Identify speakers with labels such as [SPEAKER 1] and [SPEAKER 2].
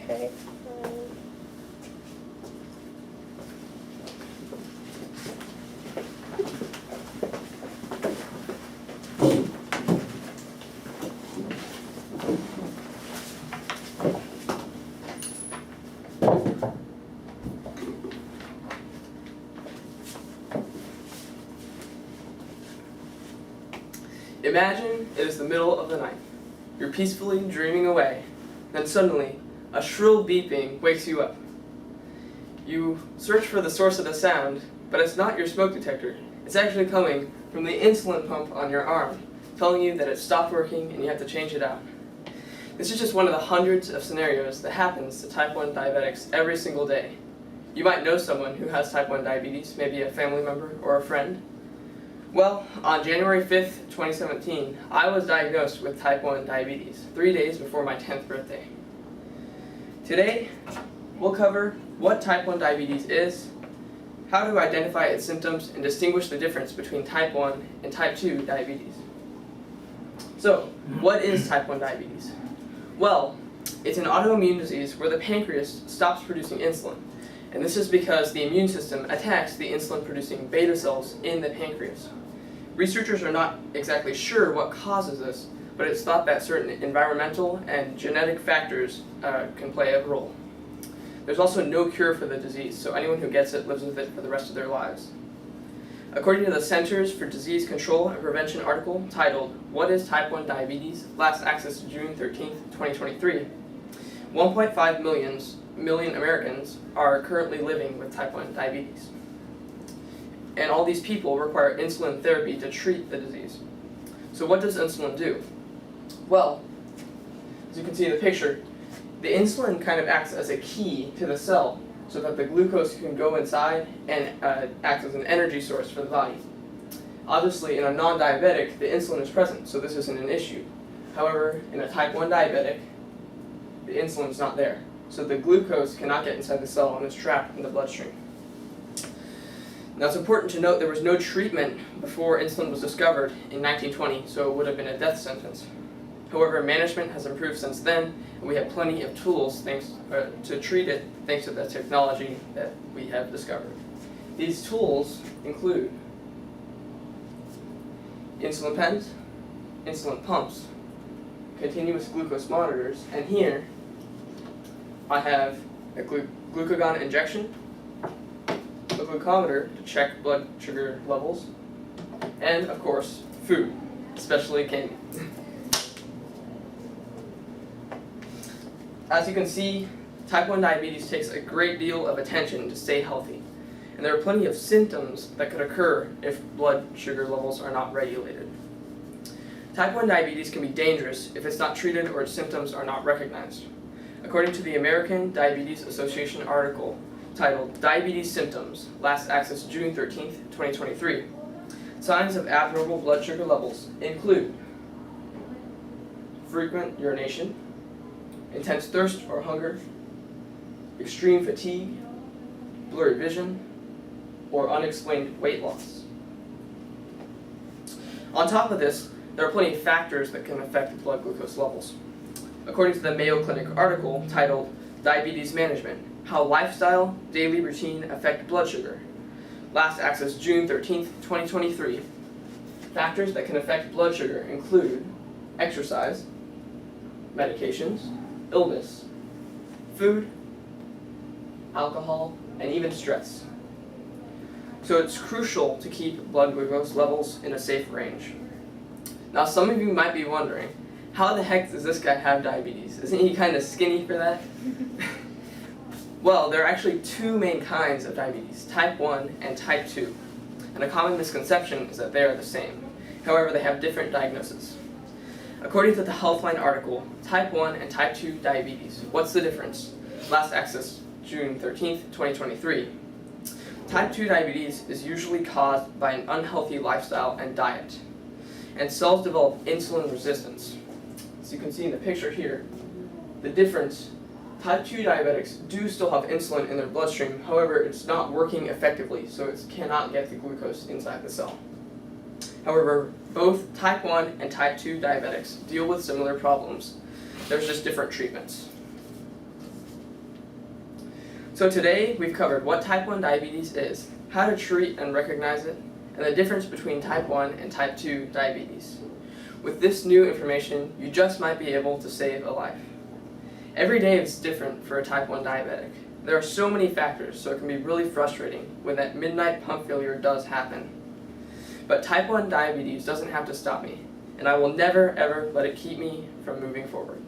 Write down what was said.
[SPEAKER 1] Okay.
[SPEAKER 2] Imagine it is the middle of the night. You're peacefully dreaming away. Then suddenly, a shrill beeping wakes you up. You search for the source of the sound, but it's not your smoke detector. It's actually coming from the insulin pump on your arm, telling you that it stopped working and you have to change it out. This is just one of the hundreds of scenarios that happens to type 1 diabetics every single day. You might know someone who has type 1 diabetes, maybe a family member or a friend. Well, on January 5th, 2017, I was diagnosed with type 1 diabetes, 3 days before my 10th birthday. Today, we'll cover what type 1 diabetes is, how to identify its symptoms, and distinguish the difference between type 1 and type 2 diabetes. So, what is type 1 diabetes? Well, it's an autoimmune disease where the pancreas stops producing insulin. And this is because the immune system attacks the insulin-producing beta cells in the pancreas. Researchers are not exactly sure what causes this, but it's thought that certain environmental and genetic factors can play a role. There's also no cure for the disease, so anyone who gets it lives with it for the rest of their lives. According to the Centers for Disease Control and Prevention article titled, "What is Type 1 Diabetes?" last accessed June 13th, 2023, 1.5 million Americans are currently living with type 1 diabetes. And all these people require insulin therapy to treat the disease. So what does insulin do? Well, as you can see in the picture, the insulin kind of acts as a key to the cell so that the glucose can go inside and act as an energy source for the body. Obviously, in a non-diabetic, the insulin is present, so this isn't an issue. However, in a type 1 diabetic, the insulin is not there. So the glucose cannot get inside the cell and is trapped in the bloodstream. Now it's important to note there was no treatment before insulin was discovered in 1920, so it would have been a death sentence. However, management has improved since then, and we have plenty of tools to treat it thanks to the technology that we have discovered. These tools include insulin pens, insulin pumps, continuous glucose monitors, and here I have a glucagon injection, a glucometer to check blood sugar levels, and of course, food, especially candy. As you can see, type 1 diabetes takes a great deal of attention to stay healthy, and there are plenty of symptoms that could occur if blood sugar levels are not regulated. Type 1 diabetes can be dangerous if it's not treated or its symptoms are not recognized. According to the American Diabetes Association article titled "Diabetes Symptoms," last accessed June 13th, 2023, signs of abnormal blood sugar levels include frequent urination, intense thirst or hunger, extreme fatigue, blurry vision, or unexplained weight loss. On top of this, there are plenty of factors that can affect blood glucose levels. According to the Mayo Clinic article titled "Diabetes Management: How Lifestyle, Daily Routine Affect Blood Sugar," last accessed June 13th, 2023, factors that can affect blood sugar include exercise, medications, illness, food, alcohol, and even stress. So it's crucial to keep blood glucose levels in a safe range. Now some of you might be wondering, how the heck does this guy have diabetes? Isn't he kind of skinny for that? Well, there are actually two main kinds of diabetes, type 1 and type 2. And a common misconception is that they are the same. However, they have different diagnoses. According to the Healthline article, type 1 and type 2 diabetes, what's the difference? Last accessed June 13th, 2023. Type 2 diabetes is usually caused by an unhealthy lifestyle and diet, and cells develop insulin resistance. As you can see in the picture here, the difference, type 2 diabetics do still have insulin in their bloodstream, however it's not working effectively, so it cannot get the glucose inside the cell. However, both type 1 and type 2 diabetics deal with similar problems. There's just different treatments. So today we've covered what type 1 diabetes is, how to treat and recognize it, and the difference between type 1 and type 2 diabetes. With this new information, you just might be able to save a life. Every day is different for a type 1 diabetic. There are so many factors, so it can be really frustrating when that midnight pump failure does happen. But type 1 diabetes doesn't have to stop me, and I will never ever let it keep me from moving forward.